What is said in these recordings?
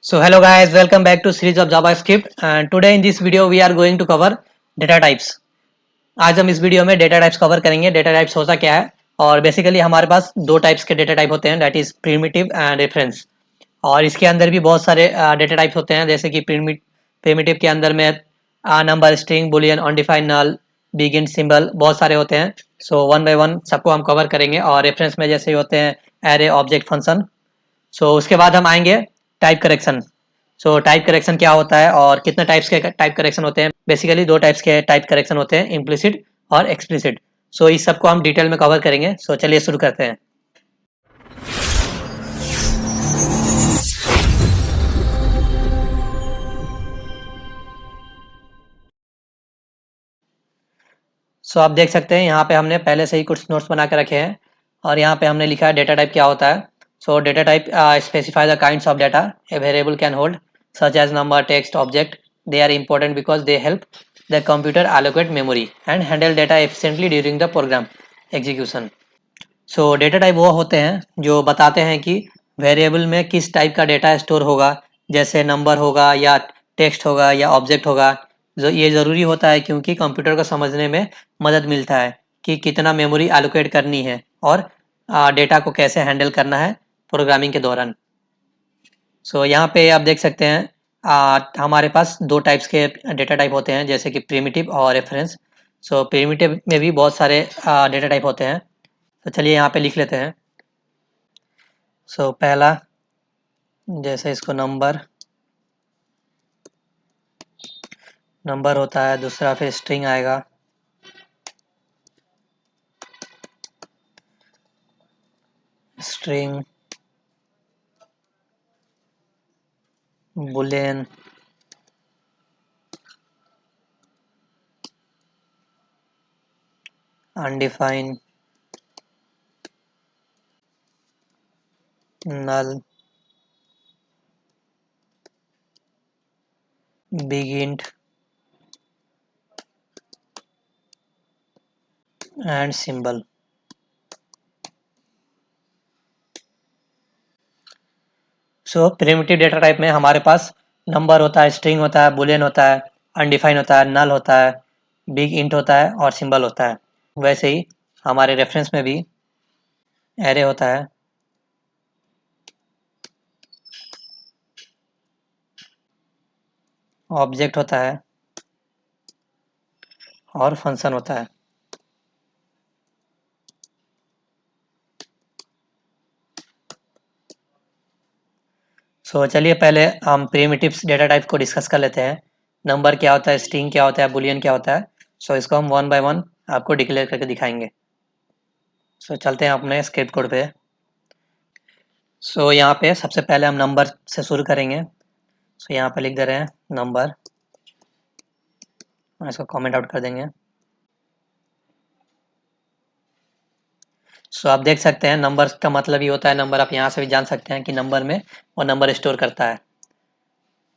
So hello guys, welcome back to series of JavaScript and today in this video we are going to cover data types. आज हम इस video में data types cover करेंगे। Data types होता क्या है और बेसिकली हमारे पास दो टाइप्स के डेटा टाइप होते हैं, that is primitive and reference. और इसके अंदर भी बहुत सारे डेटा टाइप्स होते हैं, जैसे कि प्रिमिटिव के अंदर में नंबर, स्ट्रिंग, बुलियन, अनडिफाइंड, नल, बिगिन, सिंबल, बहुत सारे होते हैं। सो वन बाय वन सबको हम कवर करेंगे। और रेफरेंस में जैसे होते हैं एरे, ऑब्जेक्ट, फंक्शन। सो उसके बाद हम आएंगे type correction. So type correction क्या होता है और कितने टाइप्स के टाइप करेक्शन होते हैं। बेसिकली दो टाइप्स के टाइप करेक्शन होते हैं, इम्प्लिसिट और एक्सप्लिसिट। सो इस सबको हम डिटेल में कवर करेंगे। सो चलिए शुरू करते हैं। सो आप देख सकते हैं यहाँ पे हमने पहले से ही कुछ नोट्स बना के रखे हैं और यहाँ पे हमने लिखा है डेटा टाइप क्या होता है। So data type specify the kinds of data a variable can hold such as number, text, object. They are important because they help the computer allocate memory and handle data efficiently during the program execution. So data type वो होते हैं जो बताते हैं कि variable में किस type का डेटा स्टोर होगा, जैसे नंबर होगा या टेक्स्ट होगा या ऑब्जेक्ट होगा। जो ये ज़रूरी होता है क्योंकि कंप्यूटर को समझने में मदद मिलता है कि कितना मेमोरी एलोकेट करनी है और डेटा को कैसे हैंडल करना है प्रोग्रामिंग के दौरान। सो यहाँ पे आप देख सकते हैं हमारे पास दो टाइप्स के डेटा टाइप होते हैं, जैसे कि प्रिमिटिव और रेफरेंस। सो प्रिमिटिव में भी बहुत सारे डेटा टाइप होते हैं। तो चलिए यहाँ पे लिख लेते हैं। सो पहला, जैसे इसको नंबर नंबर होता है, दूसरा फिर स्ट्रिंग आएगा, string, boolean, undefined, null, big int and symbol. So primitive data type में हमारे पास नंबर होता है, स्ट्रिंग होता है, बुलियन होता है, अनडिफाइंड होता है, नल होता है, बिग इंट होता है और सिंबल होता है। वैसे ही हमारे रेफरेंस में भी एरे होता है, ऑब्जेक्ट होता है और फंक्शन होता है। सो चलिए पहले हम प्रिमिटिव्स डेटा टाइप को डिस्कस कर लेते हैं। नंबर क्या होता है, स्ट्रिंग क्या होता है, बुलियन क्या होता है। सो इसको हम वन बाय वन आपको डिक्लेयर करके दिखाएंगे। सो चलते हैं अपने स्क्रिप्ट कोड पे। सो यहाँ पे सबसे पहले हम नंबर से शुरू करेंगे। सो यहाँ पे लिख दे रहे हैं नंबर, इसको कमेंट आउट कर देंगे। सो आप देख सकते हैं नंबर का मतलब ही होता है नंबर। आप यहाँ से भी जान सकते हैं कि नंबर में वो नंबर स्टोर करता है।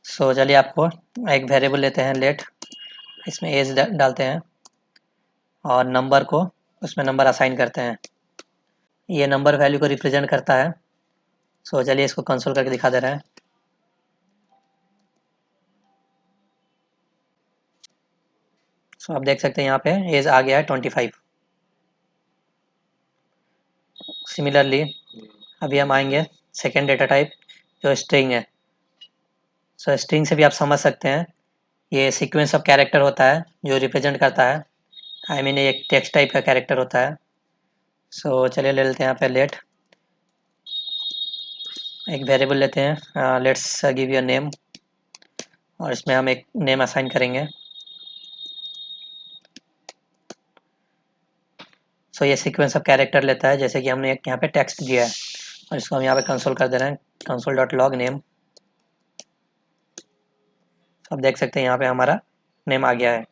सो चलिए आपको एक वेरिएबल लेते हैं लेट, इसमें एज डालते हैं और नंबर को उसमें नंबर असाइन करते हैं। ये नंबर वैल्यू को रिप्रेजेंट करता है। सो चलिए इसको कंसोल करके दिखा दे रहे हैं। सो आप देख सकते हैं यहाँ पे एज आ गया है 25। सिमिलरली अभी हम आएंगे सेकेंड डेटा टाइप जो स्ट्रिंग है। सो स्ट्रिंग से भी आप समझ सकते हैं ये सीक्वेंस ऑफ कैरेक्टर होता है जो रिप्रेजेंट करता है, आई मीन ये एक टेक्स्ट टाइप का कैरेक्टर होता है। सो चलिए ले लेते हैं यहाँ पे लेट, एक वेरिएबल लेते हैं, लेट्स गिव यू नेम और इसमें हम एक नेम असाइन करेंगे। सो ये सीक्वेंस ऑफ कैरेक्टर लेता है, जैसे कि हमने एक यहाँ पे टेक्स्ट दिया है और इसको हम यहाँ पे कंसोल कर दे रहे हैं, कंसोल डॉट लॉग नेम। आप देख सकते हैं यहाँ पे हमारा नेम आ गया है।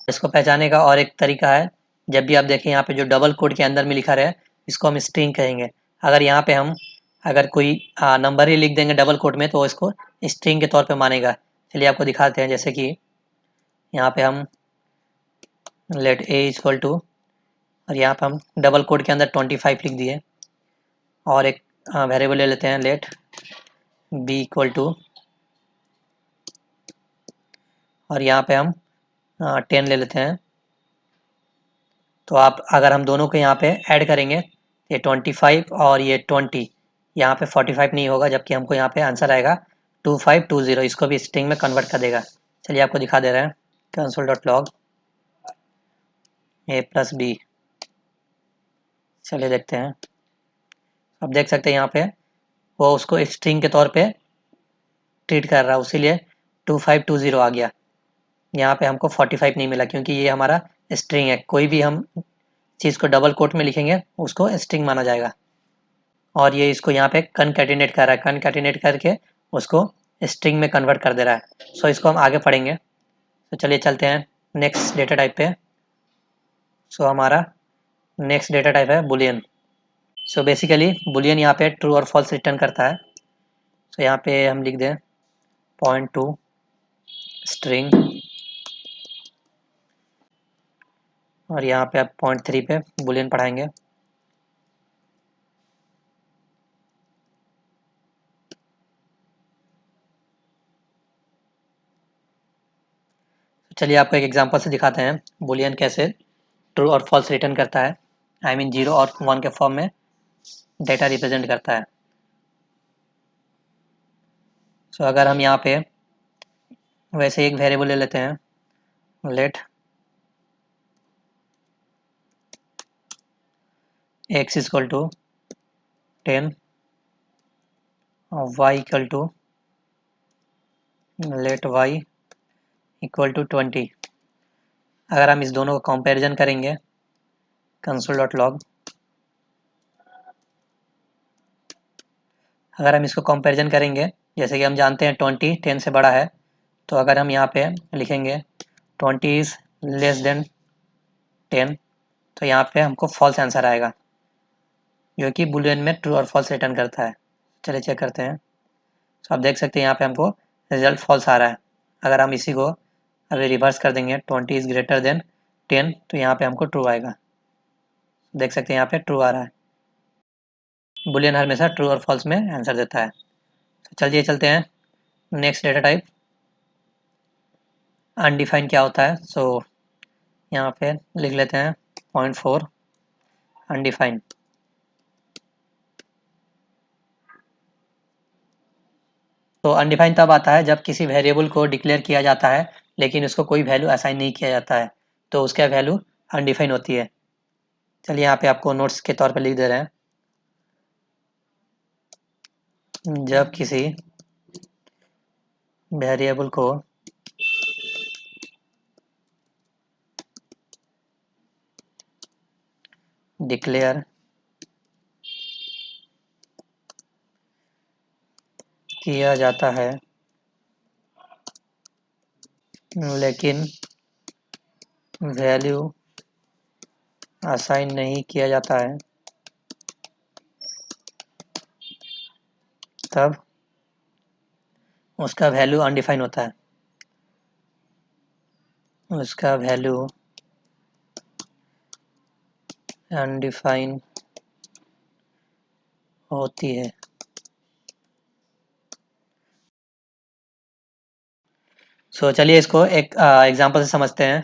इसको पहचाने का और एक तरीका है, जब भी आप देखें यहाँ पे जो डबल कोड के अंदर में लिखा रहे इसको हम स्ट्रिंग कहेंगे। अगर यहाँ पे हम अगर कोई नंबर ही लिख देंगे डबल कोड में तो इसको स्ट्रिंग के तौर पे मानेगा। चलिए आपको दिखाते हैं, जैसे कि यहाँ पे हम लेट ए इक्वल टू और यहाँ पे हम डबल कोड के अंदर 25 लिख दिए और एक वेरिएबल ले लेते हैं लेट बी इक्वल टू, और यहाँ पे हम 10 ले लेते हैं। तो आप अगर हम दोनों को यहाँ पे ऐड करेंगे, ये 25 और ये 20, यहाँ पे 45 नहीं होगा, जबकि हमको यहाँ पे आंसर आएगा 2520। इसको भी स्ट्रिंग में कन्वर्ट कर देगा। चलिए आपको दिखा दे रहे हैं, कंसोल डॉट लॉग ए प्लस बी। चलिए देखते हैं। अब देख सकते हैं यहाँ पे वो उसको स्ट्रिंग के तौर पे ट्रीट कर रहा है, इसीलिए 2520 आ गया। यहाँ पे हमको 45 नहीं मिला, क्योंकि ये हमारा स्ट्रिंग है। कोई भी हम चीज़ को डबल कोट में लिखेंगे उसको स्ट्रिंग माना जाएगा। और ये इसको यहाँ पे कनकैटिनेट कर रहा है, कनकैटिनेट करके उसको स्ट्रिंग में कन्वर्ट कर दे रहा है। सो इसको हम आगे पढ़ेंगे। तो चलिए चलते हैं नेक्स्ट डेटा टाइप पे। सो हमारा नेक्स्ट डेटा टाइप है बुलियन। सो बेसिकली बुलियन यहाँ पे ट्रू और फॉल्स रिटर्न करता है। सो यहाँ पे हम लिख दें पॉइंट टू स्ट्रिंग, और यहाँ पे आप पॉइंट 3 पे बुलियन पढ़ाएंगे। चलिए आपको एक एग्जांपल से दिखाते हैं बुलियन कैसे ट्रू और फॉल्स रिटर्न करता है। आई मीन 0 और 1 के फॉर्म में डेटा रिप्रेजेंट करता है। सो अगर हम यहाँ पे वैसे एक वेरिएबल ले लेते हैं, लेट x इक्वल टू 10 और y equal to let y equal to 20। अगर हम इस दोनों का कंपैरिजन करेंगे कंसोल डॉट लॉग, अगर हम इसको कंपैरिजन करेंगे, जैसे कि हम जानते हैं 20 10 से बड़ा है, तो अगर हम यहाँ पे लिखेंगे 20 इज़ लेस देन 10, तो यहाँ पे हमको फॉल्स आंसर आएगा, जो कि बुलियन में ट्रू और फॉल्स रिटर्न करता है। चलिए चेक करते हैं। तो आप देख सकते हैं यहाँ पे हमको रिजल्ट फॉल्स आ रहा है। अगर हम इसी को अभी रिवर्स कर देंगे 20 इज़ ग्रेटर देन 10, तो यहाँ पे हमको ट्रू आएगा। देख सकते हैं यहाँ पे ट्रू आ रहा है। बुलियन हमेशा ट्रू और फॉल्स में आंसर देता है। तो चलिए चलते हैं नेक्स्ट डेटा टाइप अनडिफाइन क्या होता है। सो यहाँ पे लिख लेते हैं पॉइंट 4 अनडिफाइन। तो अनडिफाइन तब आता है जब किसी वेरिएबल को डिक्लेयर किया जाता है लेकिन उसको कोई वैल्यू असाइन नहीं किया जाता है, तो उसका वैल्यू अनडिफाइन होती है। चलिए यहाँ पे आपको नोट्स के तौर पे लिख दे रहे हैं, जब किसी वेरिएबल को डिक्लेयर किया जाता है लेकिन वैल्यू असाइन नहीं किया जाता है, तब उसका वैल्यू अनडिफाइन होता है। उसका वैल्यू अनडिफाइन होती है। सो चलिए इसको एक एग्जांपल से समझते हैं।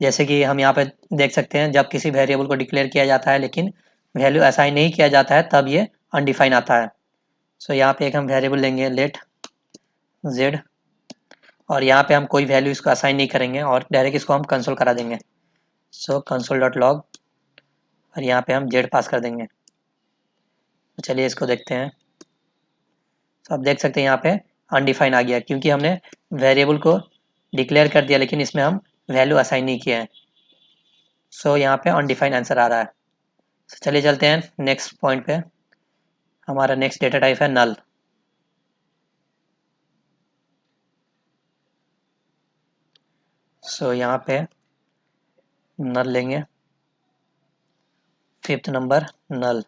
जैसे कि हम यहाँ पे देख सकते हैं जब किसी वेरिएबल को डिक्लेयर किया जाता है लेकिन वैल्यू असाइन नहीं किया जाता है, तब ये अनडिफाइन आता है। सो यहाँ पे एक हम वेरिएबल लेंगे लेट z, और यहाँ पे हम कोई वैल्यू इसको असाइन नहीं करेंगे और डायरेक्ट इसको हम कंसोल करा देंगे। सो कंसोल डॉट लॉग, और यहाँ पे हम z पास कर देंगे। तो चलिए इसको देखते हैं। तो आप देख सकते हैं यहाँ पे अनडिफाइन आ गया, क्योंकि हमने वेरिएबल को डिक्लेयर कर दिया लेकिन इसमें हम वैल्यू असाइन नहीं किया है। सो यहाँ पे अनडिफाइन आंसर आ रहा है। तो चलिए चलते हैं नेक्स्ट पॉइंट पे। हमारा नेक्स्ट डेटा टाइप है नल। सो यहाँ पे नल लेंगे, 5th नंबर नल।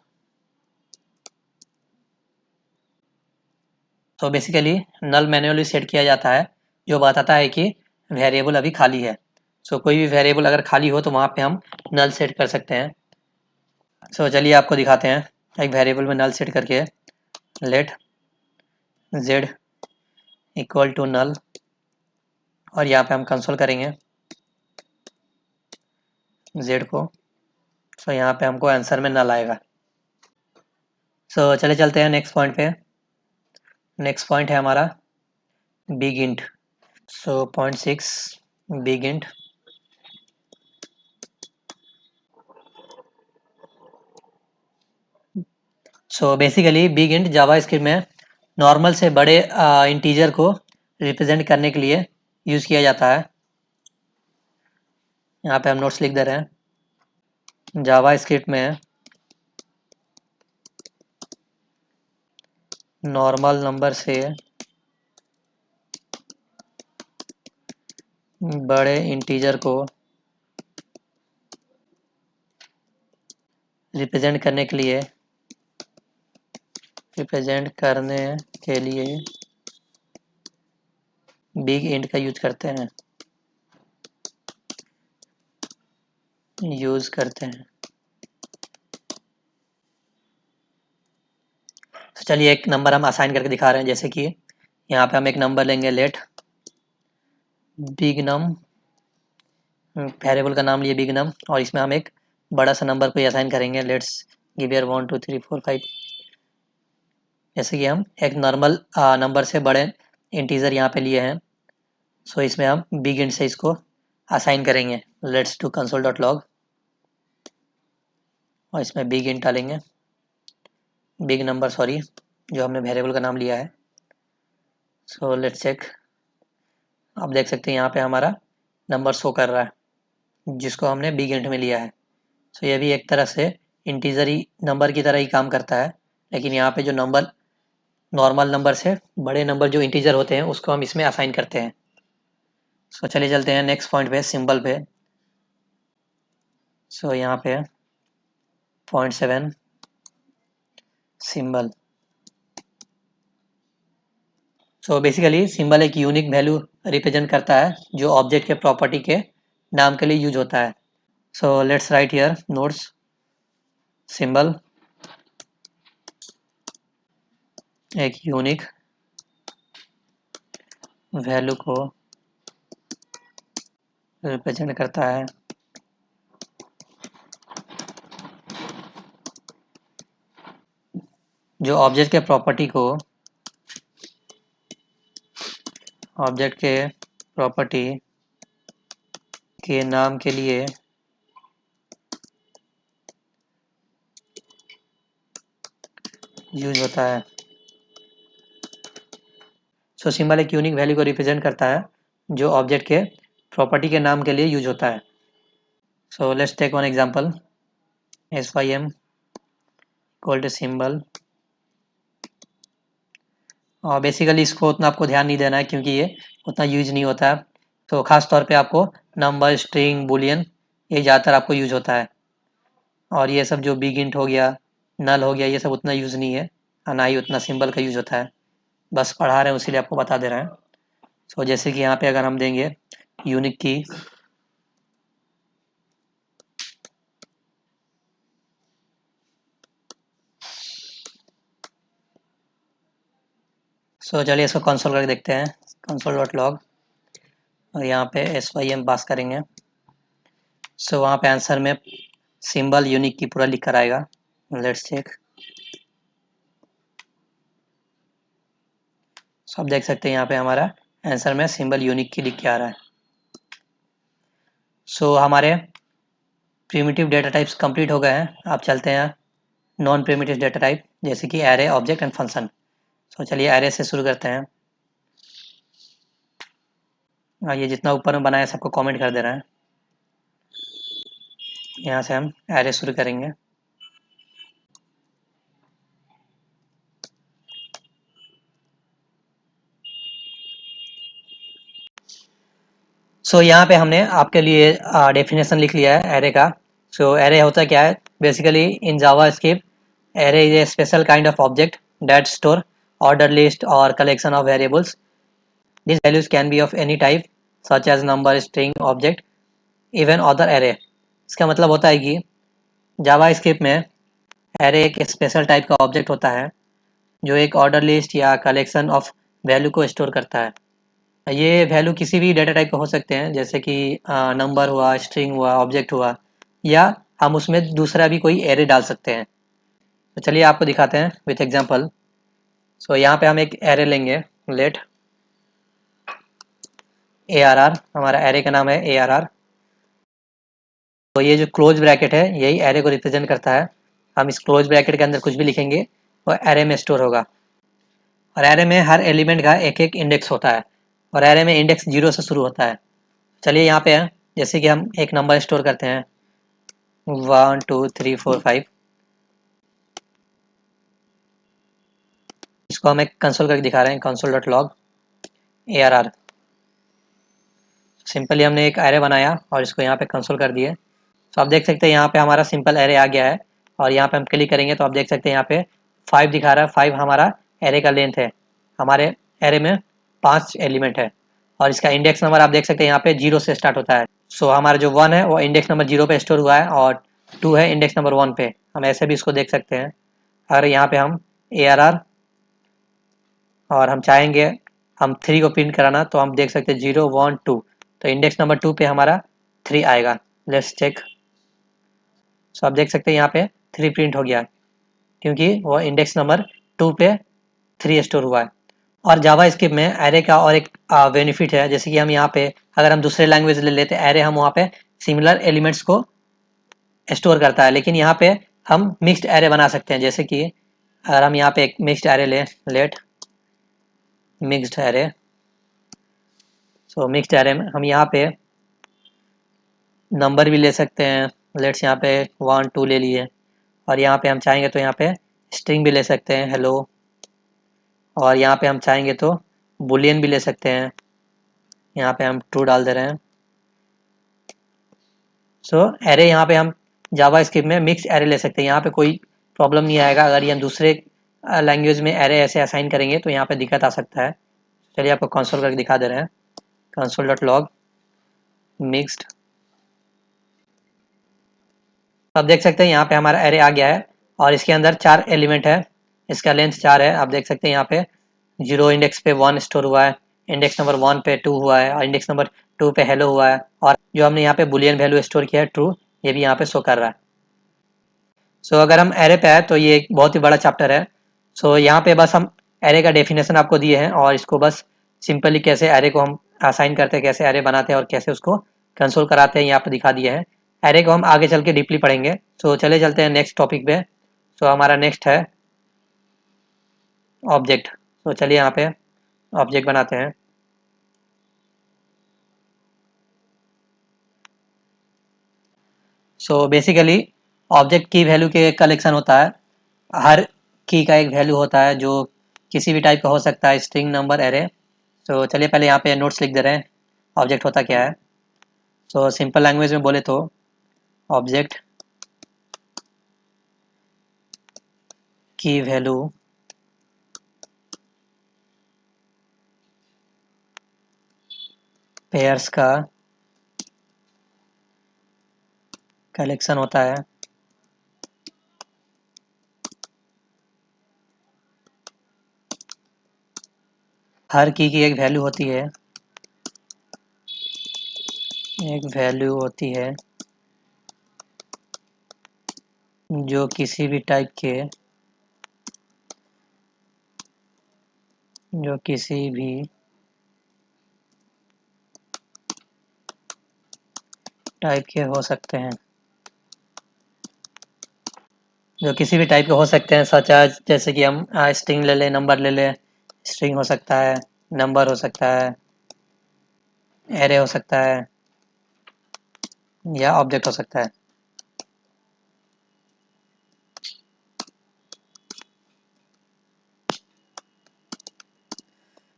तो बेसिकली नल मैन्युअली सेट किया जाता है, जो बताता है कि वेरिएबल अभी खाली है। सो कोई भी वेरिएबल अगर खाली हो तो वहाँ पे हम नल सेट कर सकते हैं। सो चलिए आपको दिखाते हैं एक वेरिएबल में नल सेट करके। Let z equal to null, और यहाँ पे हम कंसोल करेंगे z को। सो यहाँ पे हमको आंसर में नल आएगा। सो चले चलते हैं नेक्स्ट पॉइंट पे। नेक्स्ट पॉइंट है हमारा big int. So point 6 big int. So basically big int JavaScript में नॉर्मल से बड़े इंटीजर को रिप्रेजेंट करने के लिए यूज़ किया जाता है। यहाँ पे हम नोट्स लिख दे रहे हैं। जावास्क्रिप्ट में नॉर्मल नंबर से बड़े इंटीजर को रिप्रेजेंट करने के लिए बिग इंट का यूज करते हैं। तो चलिए एक नंबर हम असाइन करके दिखा रहे हैं। जैसे कि यहाँ पे हम एक नंबर लेंगे, लेट बिग नम, वेरिएबल का नाम लिए बिग नम, और इसमें हम एक बड़ा सा नंबर को असाइन करेंगे। Let's give here 1 2 3 4 5। जैसे कि हम एक नॉर्मल नंबर से बड़े इंटीजर यहाँ पे लिए हैं, सो इसमें हम बिग इंट से इसको असाइन करेंगे। Let's do console dot log, और इसमें बिग इंट डालेंगे, बिग नंबर सॉरी, जो हमने वेरिएबल का नाम लिया है। So let's check. आप देख सकते हैं यहाँ पे हमारा नंबर शो कर रहा है जिसको हमने बिग इंट में लिया है। सो ये भी एक तरह से इंटीजर ही नंबर की तरह ही काम करता है, लेकिन यहाँ पे जो नंबर नॉर्मल नंबर से बड़े नंबर जो इंटीजर होते हैं उसको हम इसमें असाइन करते हैं। सो चलिए चलते हैं नेक्स्ट पॉइंट पे, सिंबल पे। सो यहाँ पे point 7 symbol. So basically symbol एक यूनिक वैल्यू रिप्रेजेंट करता है जो ऑब्जेक्ट के प्रॉपर्टी के नाम के लिए यूज होता है। So let's write here notes. Symbol एक यूनिक वैल्यू को रिप्रेजेंट करता है जो ऑब्जेक्ट के प्रॉपर्टी के नाम के लिए यूज होता है। सो सिंबल एक यूनिक वैल्यू को रिप्रेजेंट करता है जो ऑब्जेक्ट के प्रॉपर्टी के नाम के लिए यूज होता है। So let's take one example. sym equal to symbol, और बेसिकली इसको उतना आपको ध्यान नहीं देना है क्योंकि ये उतना यूज नहीं होता है। तो खास तौर पे आपको नंबर, स्ट्रिंग, बुलियन, ये ज़्यादातर आपको यूज होता है। और ये सब जो बिग इंट हो गया, नल हो गया, ये सब उतना यूज नहीं है, और ना ही उतना सिंबल का यूज होता है। बस पढ़ा रहे हैं उसीलिए आपको बता दे रहे हैं। सो जैसे कि यहाँ पे अगर हम देंगे यूनिक की, सो चलिए इसको कंसोल करके देखते हैं। कंसोल डॉट लॉग, और यहाँ पे sym पास करेंगे। सो वहाँ पे आंसर में सिंबल यूनिक की पूरा लिख कर आएगा। Let's check. सो आप देख सकते हैं यहाँ पे हमारा आंसर में सिंबल यूनिक की लिख के आ रहा है। सो हमारे प्रिमिटिव डेटा टाइप्स कंप्लीट हो गए हैं। आप चलते हैं नॉन प्रिमिटिव डेटा टाइप, जैसे कि एरे, ऑब्जेक्ट एंड फंक्शन। सो चलिए एरे से शुरू करते हैं। ये जितना ऊपर में बनाया सबको कमेंट कर दे रहा है। यहाँ से हम एरे शुरू करेंगे। सो यहाँ पे हमने आपके लिए डेफिनेशन लिख लिया है एरे का। सो एरे होता क्या है? Basically in JavaScript, array is a special kind of object that store order list or collection of variables. These values can be of any type such as number, string, object, even other array. इसका मतलब होता है कि जावा script में array एक special type का object होता है जो एक ऑर्डर लिस्ट या कलेक्शन ऑफ वैल्यू को स्टोर करता है। ये वैल्यू किसी भी डेटा टाइप का हो सकते हैं, जैसे कि नंबर हुआ, स्ट्रिंग हुआ, ऑब्जेक्ट हुआ, या हम उसमें दूसरा भी कोई एरे डाल सकते हैं। तो चलिए आपको दिखाते हैं विथ एग्जांपल। सो यहाँ पे हम एक एरे लेंगे, लेट ARR, हमारा एरे का नाम है ARR। तो ये जो क्लोज ब्रैकेट है यही एरे को रिप्रेजेंट करता है। हम इस क्लोज ब्रैकेट के अंदर कुछ भी लिखेंगे वो एरे में स्टोर होगा। और एरे में हर एलिमेंट का एक एक इंडेक्स होता है, और एरे में इंडेक्स 0 से शुरू होता है। चलिए यहाँ पे है, जैसे कि हम एक नंबर स्टोर करते हैं 1 2 3 4 5। इसको हम एक कंसोल करके दिखा रहे हैं, console.log ARR। सिंपली हमने एक एरे बनाया और इसको यहाँ पे कंसोल कर दिए। तो आप देख सकते हैं यहाँ पे हमारा सिंपल एरे आ गया है। और यहाँ पे हम क्लिक करेंगे तो आप देख सकते हैं यहाँ पे 5 दिखा रहा है। 5 हमारा एरे का लेंथ है। हमारे एरे में 5 एलिमेंट है और इसका इंडेक्स नंबर आप देख सकते हैं यहाँ पे 0 से स्टार्ट होता है। सो हमारा जो 1 है वो इंडेक्स नंबर 0 पे स्टोर हुआ है और 2 है इंडेक्स नंबर 1 पे। हम ऐसे भी इसको देख सकते हैं। अगर यहाँ पे हम ARR और हम चाहेंगे हम 3 को प्रिंट कराना, तो हम देख सकते हैं 0 1 2, तो इंडेक्स नंबर 2 पे हमारा 3 आएगा। Let's check. सो आप देख सकते हैं यहाँ पे 3 प्रिंट हो गया क्योंकि वो इंडेक्स नंबर 2 पे 3 स्टोर हुआ है। और जावा स्क्रिप्ट में एरे का और एक बेनिफिट है, जैसे कि हम यहाँ पे अगर हम दूसरे लैंग्वेज ले लेते हैं एरे, हम वहाँ पे सिमिलर एलिमेंट्स को स्टोर करता है, लेकिन यहाँ पे हम मिक्स्ड एरे बना सकते हैं। जैसे कि अगर हम यहाँ पे एक mixed array let mixed array. So mixed array में हम यहाँ पे नंबर भी ले सकते हैं। लेट्स यहाँ पे 1 2 ले लिए, और यहाँ पे हम चाहेंगे तो यहाँ पे स्ट्रिंग भी ले सकते हैं हेलो, और यहाँ पे हम चाहेंगे तो बुलियन भी ले सकते हैं। यहाँ पे हम ट्रू डाल दे रहे हैं। सो एरे यहाँ पे हम जावा स्क्रिप्ट में मिक्स एरे ले सकते हैं। यहाँ पे कोई प्रॉब्लम नहीं आएगा। अगर ये हम दूसरे लैंग्वेज में एरे ऐसे असाइन करेंगे तो यहाँ पे दिक्कत आ सकता है। चलिए आपको कंसोल करके दिखा दे रहे हैं, console.log मिक्स्ड। आप देख सकते हैं यहाँ पे हमारा एरे आ गया है और इसके अंदर 4 एलिमेंट है। इसका लेंथ 4 है। आप देख सकते हैं यहाँ पे 0 इंडेक्स पे 1 स्टोर हुआ है, इंडेक्स नंबर 1 पे 2 हुआ है, और इंडेक्स नंबर 2 पे हेलो हुआ है, और जो हमने यहाँ पे बुलियन वैल्यू स्टोर किया है ट्रू, ये भी यहाँ पे शो कर रहा है। सो अगर हम एरे पे आए तो ये एक बहुत ही बड़ा चैप्टर है। सो यहाँ पे बस हम एरे का डेफिनेशन आपको दिए हैं और इसको बस सिंपली कैसे एरे को हम असाइन करते हैं, कैसे एरे बनाते हैं और कैसे उसको कंसोल कराते हैं, यहाँ पे दिखा दिए हैं। एरे को हम आगे चल के डीपली पढ़ेंगे। सो चले चलते हैं नेक्स्ट टॉपिक पे। सो हमारा नेक्स्ट है ऑब्जेक्ट। तो चलिए यहाँ पे ऑब्जेक्ट बनाते हैं। सो बेसिकली ऑब्जेक्ट की वैल्यू के कलेक्शन होता है। हर की का एक वैल्यू होता है जो किसी भी टाइप का हो सकता है, स्ट्रिंग, नंबर, एरे। सो चलिए पहले यहाँ पे नोट्स लिख दे रहे हैं ऑब्जेक्ट होता क्या है। सो सिंपल लैंग्वेज में बोले तो ऑब्जेक्ट की वैल्यू पेयर्स का कलेक्शन होता है। हर की एक वैल्यू होती है, एक वैल्यू होती है जो किसी भी टाइप के, जो किसी भी टाइप के हो सकते हैं, जो किसी भी टाइप के हो सकते हैं, सच आज जैसे कि हम स्ट्रिंग ले लें, नंबर ले लें। स्ट्रिंग हो सकता है, नंबर हो सकता है, एरे हो सकता है, या ऑब्जेक्ट हो सकता है।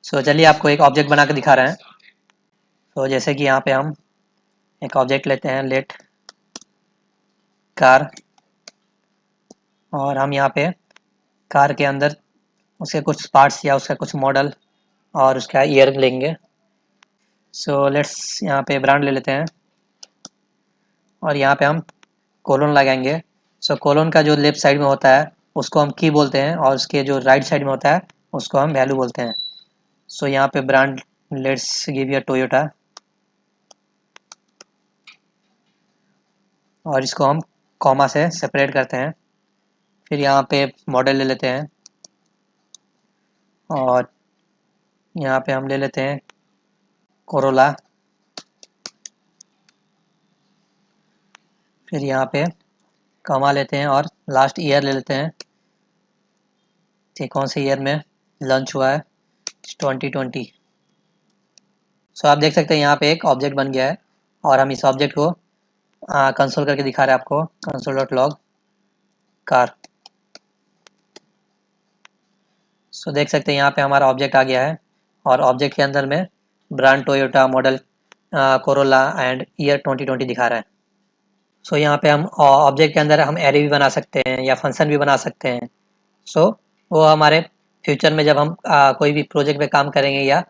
सो चलिए आपको एक ऑब्जेक्ट बना के दिखा रहे हैं। तो जैसे कि यहाँ पे हम एक ऑब्जेक्ट लेते हैं लेट कार, और हम यहाँ पे कार के अंदर उसके कुछ पार्ट्स या उसका कुछ मॉडल और उसका ईयर लेंगे। सो लेट्स यहाँ पे ब्रांड ले लेते हैं और यहाँ पे हम कोलोन लगाएंगे। सो कोलोन का जो लेफ्ट साइड में होता है उसको हम की बोलते हैं, और उसके जो राइट साइड में होता है उसको हम वैल्यू बोलते हैं। सो यहाँ पे brand let's give you Toyota, और इसको हम कॉमा से सेपरेट करते हैं। फिर यहाँ पे मॉडल ले लेते हैं, और यहाँ पे हम ले लेते हैं कोरोला। फिर यहाँ पे कॉमा लेते हैं और लास्ट ईयर ले लेते हैं कि कौन से ईयर में लॉन्च हुआ है, 2020। सो आप देख सकते हैं यहाँ पे एक ऑब्जेक्ट बन गया है, और हम इस ऑब्जेक्ट को कंसोल करके दिखा रहे हैं आपको, कंसोल डॉट लॉग कार। सो देख सकते हैं यहाँ पे हमारा ऑब्जेक्ट आ गया है, और ऑब्जेक्ट के अंदर में brand Toyota, model Corolla and year 2020 दिखा रहा है। सो यहाँ पे हम ऑब्जेक्ट के अंदर हम एरे भी बना सकते हैं या फंक्शन भी बना सकते हैं। सो वो हमारे फ्यूचर में जब हम कोई भी प्रोजेक्ट पे काम करेंगे या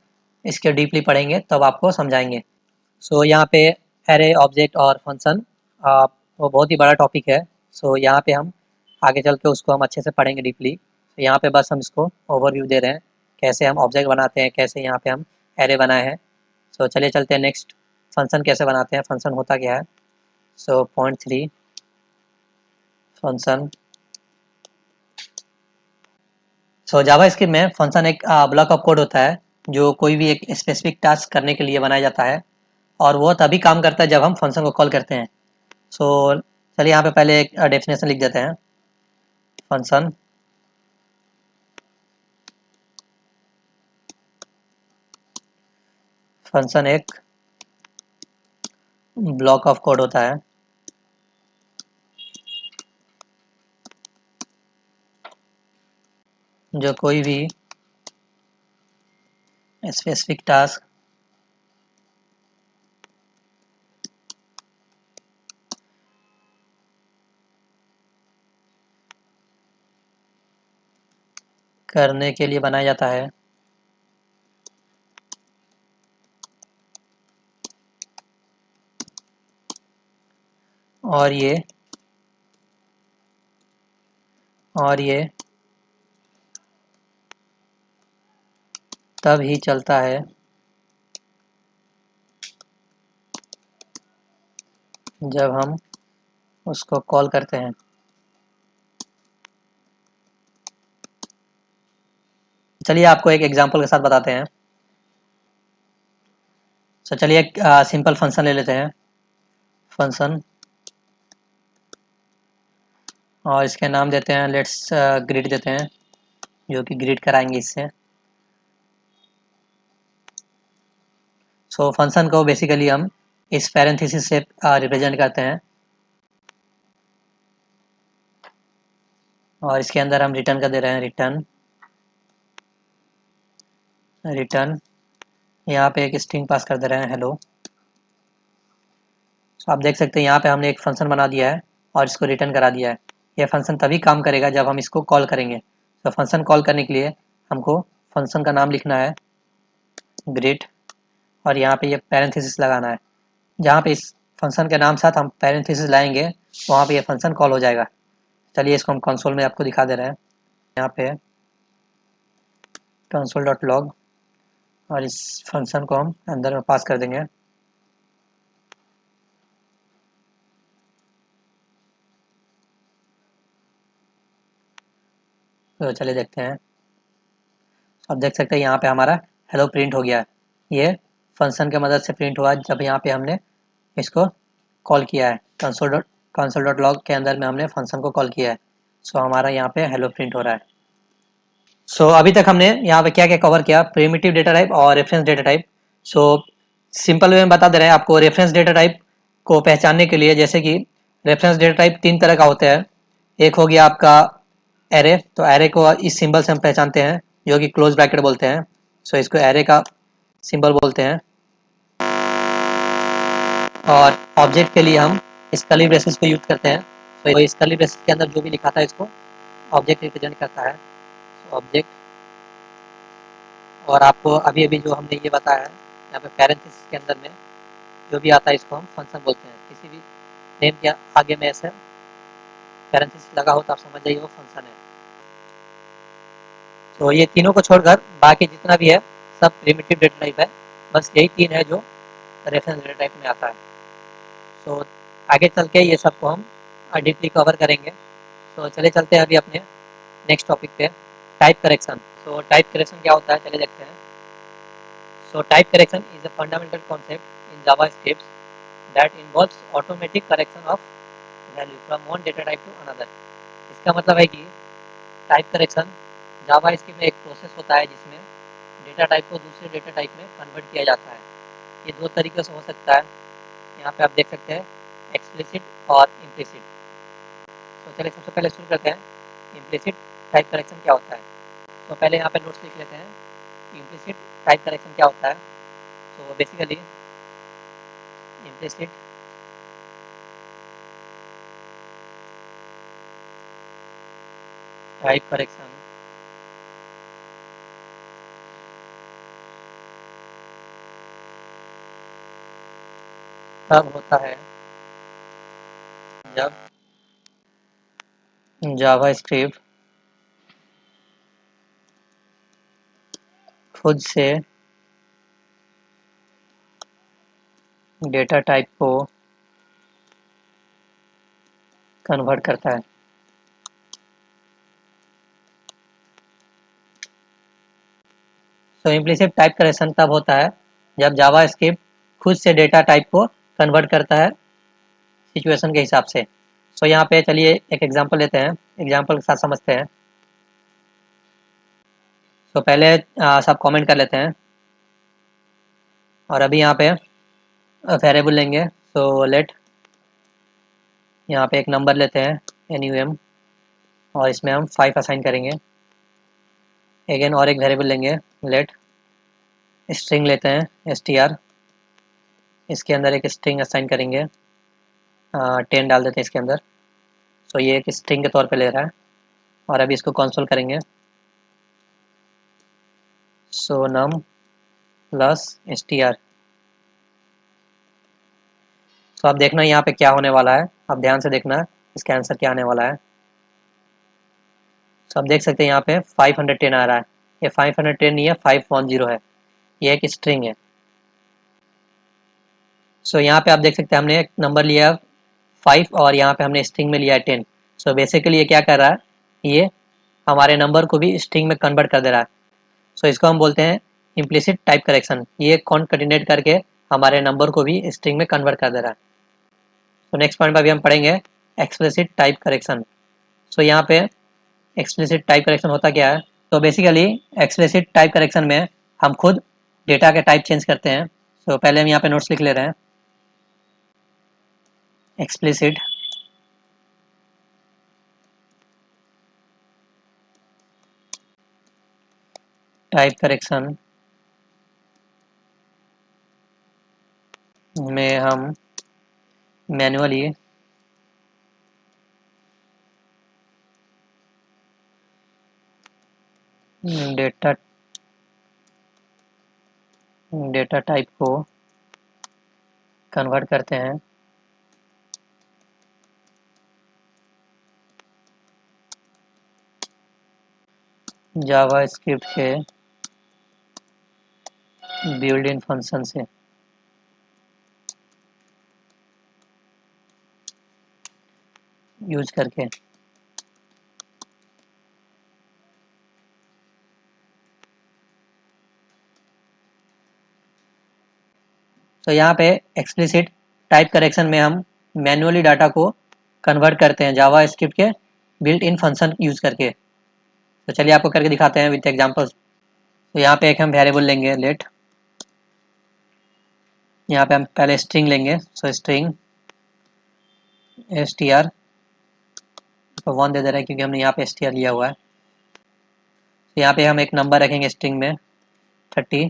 इसके डीपली पढ़ेंगे तब आपको समझाएंगे। सो यहाँ पे एरे, ऑब्जेक्ट और फंक्शन वो बहुत ही बड़ा टॉपिक है। सो यहाँ पे हम आगे चल के उसको हम अच्छे से पढ़ेंगे डीपली। तो यहाँ पे बस हम इसको ओवरव्यू दे रहे हैं कैसे हम ऑब्जेक्ट बनाते हैं, कैसे यहाँ पे हम एरे बनाए हैं। सो चलिए चलते हैं नेक्स्ट, फंक्शन कैसे बनाते हैं, फंक्शन होता क्या है। So point 3 function. So JavaScript में फंक्शन एक ब्लॉक ऑफ कोड होता है जो कोई भी एक स्पेसिफिक टास्क करने के लिए बनाया जाता है, और वो तभी काम करता है जब हम फंक्शन को कॉल करते हैं। सो चलिए यहाँ पे पहले एक डेफिनेशन लिख देते हैं। फंक्शन फंक्शन एक ब्लॉक ऑफ कोड होता है जो कोई भी स्पेसिफिक टास्क करने के लिए बनाया जाता है। और ये तब ही चलता है जब हम उसको कॉल करते हैं। चलिए आपको एक एग्जांपल के साथ बताते हैं। सो चलिए एक सिंपल फंक्शन ले लेते हैं, फंक्शन, और इसके नाम देते हैं लेट्स ग्रिड देते हैं, जो कि ग्रिड कराएंगे इससे। सो फंक्शन को बेसिकली हम इस पैरेंथेसिस से रिप्रेजेंट करते हैं, और इसके अंदर हम रिटर्न कर दे रहे हैं, रिटर्न रिटर्न यहाँ पे एक स्ट्रिंग पास कर दे रहे हैं, हेलो। तो आप देख सकते हैं यहाँ पे हमने एक फंक्शन बना दिया है और इसको रिटर्न करा दिया है। यह फंक्शन तभी काम करेगा जब हम इसको कॉल करेंगे। तो फंक्शन कॉल करने के लिए हमको फंक्शन का नाम लिखना है ग्रिड, और यहाँ पे ये पैरेंथेसिस लगाना है। जहाँ पे इस फंक्शन के नाम साथ हम पैरेंथेसिस लाएंगे वहाँ पे ये फंक्शन कॉल हो जाएगा। चलिए इसको हम कंसोल में आपको दिखा दे रहे हैं। यहाँ पे कंसोल डॉट लॉग, और इस फंक्शन को हम अंदर में पास कर देंगे। तो चलिए देखते हैं। अब देख सकते हैं यहाँ पे हमारा हेलो प्रिंट हो गया है। ये फंक्शन के मदद से प्रिंट हुआ जब यहाँ पे हमने इसको कॉल किया है। कंसोल डॉट लॉग के अंदर में हमने फंक्शन को कॉल किया है। सो हमारा यहाँ पे हेलो प्रिंट हो रहा है। सो अभी तक हमने यहाँ पे क्या क्या कवर किया, प्रिमिटिव डेटा टाइप और reference data type. So simple way में बता दे रहे हैं आपको रेफरेंस डेटा टाइप को पहचानने के लिए। जैसे कि रेफरेंस डेटा टाइप 3 तरह का होता है। एक हो गया आपका एरे, तो एरे को इस सिंबल से हम पहचानते हैं जो कि क्लोज ब्रैकेट बोलते हैं। सो इसको एरे का सिंबल बोलते हैं। और ऑब्जेक्ट के लिए हम स्कली ब्रेसेस को यूज करते हैं। तो स्कली ब्रेसेस के अंदर जो भी लिखा था इसको ऑब्जेक्ट रिप्रेजेंट करता है, ऑब्जेक्ट। और आपको अभी अभी जो हमने ये बताया है यहाँ पे पैरेंथेसिस के अंदर में जो भी आता है इसको हम फंक्शन बोलते हैं। किसी भी नेम के आगे में ऐसे पैरेंथेसिस लगा हो तो आप समझ जाइए वो फंक्शन है। तो ये तीनों को छोड़कर बाकी जितना भी है सब प्रिमिटिव डेटा टाइप है, बस यही तीन है जो रेफरेंस डेटा टाइप में आता है। तो आगे चल के ये सबको हम डीपली कवर करेंगे। तो चले चलते हैं अभी अपने नेक्स्ट टॉपिक पे, टाइप करेक्शन। तो टाइप करेक्शन क्या होता है, चले देखते हैं। So type correction is a fundamental concept in JavaScript that involves automatic correction of value from one data type to another. इसका मतलब है कि टाइप करेक्शन जावास्क्रिप्ट में एक प्रोसेस होता है जिसमें डेटा टाइप को दूसरे डेटा टाइप में कन्वर्ट किया जाता है। ये दो तरीके से हो सकता है, यहाँ पे आप देख सकते हैं, एक्सप्लिसिट और इम्प्लिसिट। तो चलिए सबसे पहले शुरू करते हैं, इम्प्लिसिट टाइप करेक्शन क्या होता है। तो पहले यहाँ पे नोट्स लिख लेते हैं, इम्प्लिसिट टाइप करेक्शन क्या होता है। तो बेसिकली इम्प्लिसिट टाइप करेक्शन तब होता है जब जावास्क्रिप्ट खुद से डेटा टाइप को कन्वर्ट करता है। तो इम्प्लिसिट टाइप करेक्शन तब होता है जब जावास्क्रिप्ट खुद से डेटा टाइप को कन्वर्ट करता है सिचुएशन के हिसाब से। सो यहाँ पे चलिए एक एग्जांपल लेते हैं, एग्जांपल के साथ समझते हैं। तो पहले सब कमेंट कर लेते हैं और अभी यहाँ पे वेरिएबल लेंगे। सो लेट, यहाँ पे एक नंबर लेते हैं NUM और इसमें हम 5 असाइन करेंगे। अगेन और एक वेरिएबल लेंगे, लेट स्ट्रिंग लेते हैं STR, इसके अंदर एक स्ट्रिंग असाइन करेंगे, 10 डाल देते हैं इसके अंदर। सो ये एक स्ट्रिंग के तौर पे ले रहा है और अभी इसको कंसोल करेंगे। सो num प्लस STR। तो आप देखना यहाँ पे क्या होने वाला है, आप ध्यान से देखना इसका आंसर क्या आने वाला है। तो आप देख सकते हैं यहाँ पे 510 आ रहा है। ये 510 नहीं है, 510 है, ये एक स्ट्रिंग है। सो यहाँ पे आप देख सकते हैं हमने एक नंबर लिया 5 और यहाँ पे हमने स्ट्रिंग में लिया है 10। सो बेसिकली ये क्या कर रहा है, ये हमारे नंबर को भी स्ट्रिंग में कन्वर्ट कर दे रहा है। सो इसको हम बोलते हैं इम्प्लिसिट टाइप करेक्शन। ये कॉन्कैटिनेट करके हमारे नंबर को भी स्ट्रिंग में कन्वर्ट कर दे रहा है। तो नेक्स्ट पॉइंट पर भी हम पढ़ेंगे एक्सप्लिसिट टाइप करेक्शन। सो यहाँ पे एक्सप्लिसिट टाइप करेक्शन होता क्या है। तो बेसिकली एक्सप्लिसिट टाइप करेक्शन में हम खुद डेटा के टाइप चेंज करते हैं। सो पहले हम यहाँ पे नोट्स लिख ले रहे हैं, एक्सप्लिसिट टाइप करेक्शन में हम मैनुअली डेटा डेटा टाइप को कन्वर्ट करते हैं जावास्क्रिप्ट के बिल्ट इन फंक्शन से। यूज करके। तो यहाँ पे एक्सप्लिसिट टाइप करेक्शन में हम मैनुअली डाटा को कन्वर्ट करते हैं जावास्क्रिप्ट के बिल्ट इन फंक्शन यूज करके। तो चलिए आपको करके दिखाते हैं विद एग्जांपल्स। तो यहाँ पे एक हम वेरिएबल लेंगे लेट, यहाँ पे हम पहले स्ट्रिंग लेंगे। सो स्ट्रिंग STR तो 1 दे दे रहा है क्योंकि हमने यहाँ पे STR लिया हुआ है। तो यहाँ पे हम एक नंबर रखेंगे स्ट्रिंग में 30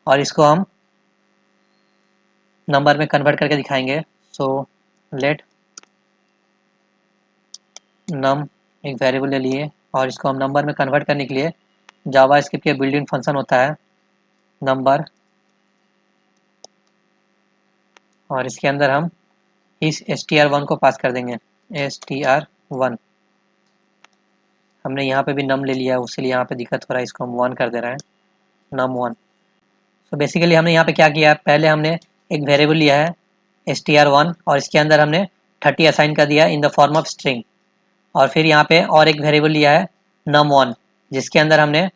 और इसको हम नंबर में कन्वर्ट करके दिखाएंगे। सो लेट नम, एक वेरिएबल ले लिए और इसको हम नंबर में कन्वर्ट करने के लिए जावास्क्रिप्ट के बिल्ट इन फंक्शन होता है नंबर, और इसके अंदर हम इस str1 को पास कर देंगे str1। हमने यहाँ पे भी num ले लिया है, उसके लिए यहाँ पे दिक्कत हो रहा है, इसको हम 1 कर दे रहे हैं, num1। तो बेसिकली हमने यहाँ पे क्या किया है, पहले हमने एक वेरिएबल लिया है str1 और इसके अंदर हमने 30 असाइन कर दिया in the form of string, और फिर यहाँ पे और एक वेरिएबल लिया है num1 जिसके अंदर हमने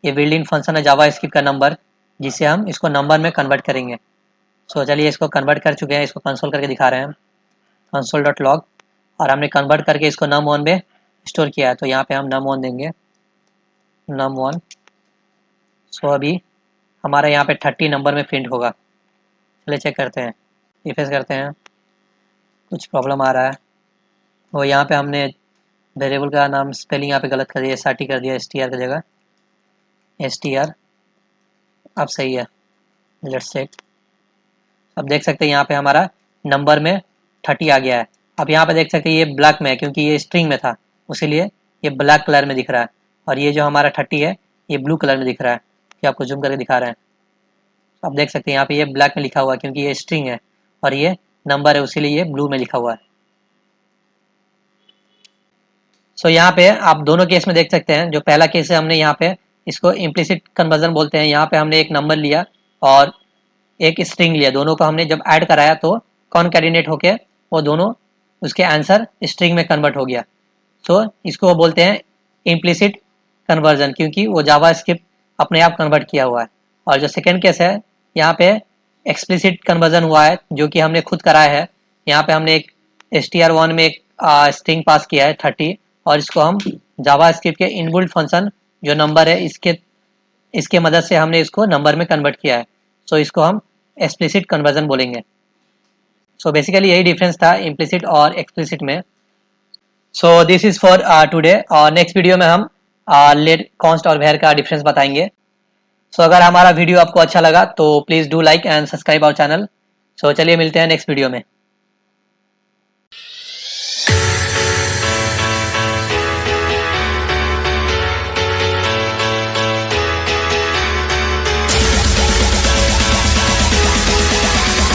ये बिल्ड इन फंक्शन है जावा स्क्रिप्ट का नंबर, जिसे हम इसको नंबर में कन्वर्ट करेंगे। सो चलिए इसको कन्वर्ट कर चुके हैं, इसको कंसोल करके दिखा रहे हैं, console.log, और हमने कन्वर्ट करके इसको num1 में स्टोर किया है। तो यहाँ पे हम num1 देंगे, num1। सो अभी हमारा यहाँ पे 30 नंबर में प्रिंट होगा। चलिए चेक करते हैं, रिफ्रेश करते हैं, कुछ प्रॉब्लम आ रहा है। वो यहाँ पे हमने वेरिएबल का नाम स्पेलिंग यहाँ पे गलत कर दिया, SRT कर दिया, STR की जगह STR। अब सही है, लेट्स चेक। अब देख सकते हैं यहाँ पे हमारा नंबर में 30 आ गया है। अब यहाँ पे देख सकते हैं ये ब्लैक में है क्योंकि ये स्ट्रिंग में था, इसीलिए ये ब्लैक कलर में दिख रहा है, और ये जो हमारा 30 है ये ब्लू कलर में दिख रहा है, कि आपको जूम करके दिखा रहे हैं। अब देख सकते हैं यहाँ पे ये ब्लैक में लिखा हुआ है क्योंकि ये स्ट्रिंग है, और ये नंबर है इसीलिए ये ब्लू में लिखा हुआ है। सो यहाँ पे आप दोनों केस में देख सकते हैं, जो पहला केस है हमने यहाँ पे इसको इम्प्लिसिट कन्वर्जन बोलते हैं। यहाँ पे हमने एक नंबर लिया और एक स्ट्रिंग लिया, दोनों को हमने जब ऐड कराया तो कॉनकैटिनेट होके वो दोनों उसके आंसर स्ट्रिंग में कन्वर्ट हो गया। सो इसको वो बोलते हैं इम्प्लिसिट कन्वर्जन, क्योंकि वो जावा स्क्रिप्ट अपने आप कन्वर्ट किया हुआ है। और जो सेकेंड केस है यहाँ पे एक्सप्लिसिट कन्वर्जन हुआ है, जो कि हमने खुद कराया है। यहाँ पे हमने एक str1 में एक स्ट्रिंग पास किया है 30, और इसको हम जावा स्क्रिप्ट के इनबिल्ट फंक्शन जो नंबर है इसके मदद से हमने इसको नंबर में कन्वर्ट किया है। सो इसको हम एक्सप्लिसिट कन्वर्जन बोलेंगे। सो बेसिकली यही डिफरेंस था इम्प्लिसिट और एक्सप्लिसिट में। So this is for today, और नेक्स्ट वीडियो में हम लेट कॉन्स्ट और वेर का डिफरेंस बताएंगे। सो अगर हमारा वीडियो आपको अच्छा लगा तो please do like and subscribe our channel. So चलिए मिलते हैं नेक्स्ट वीडियो में।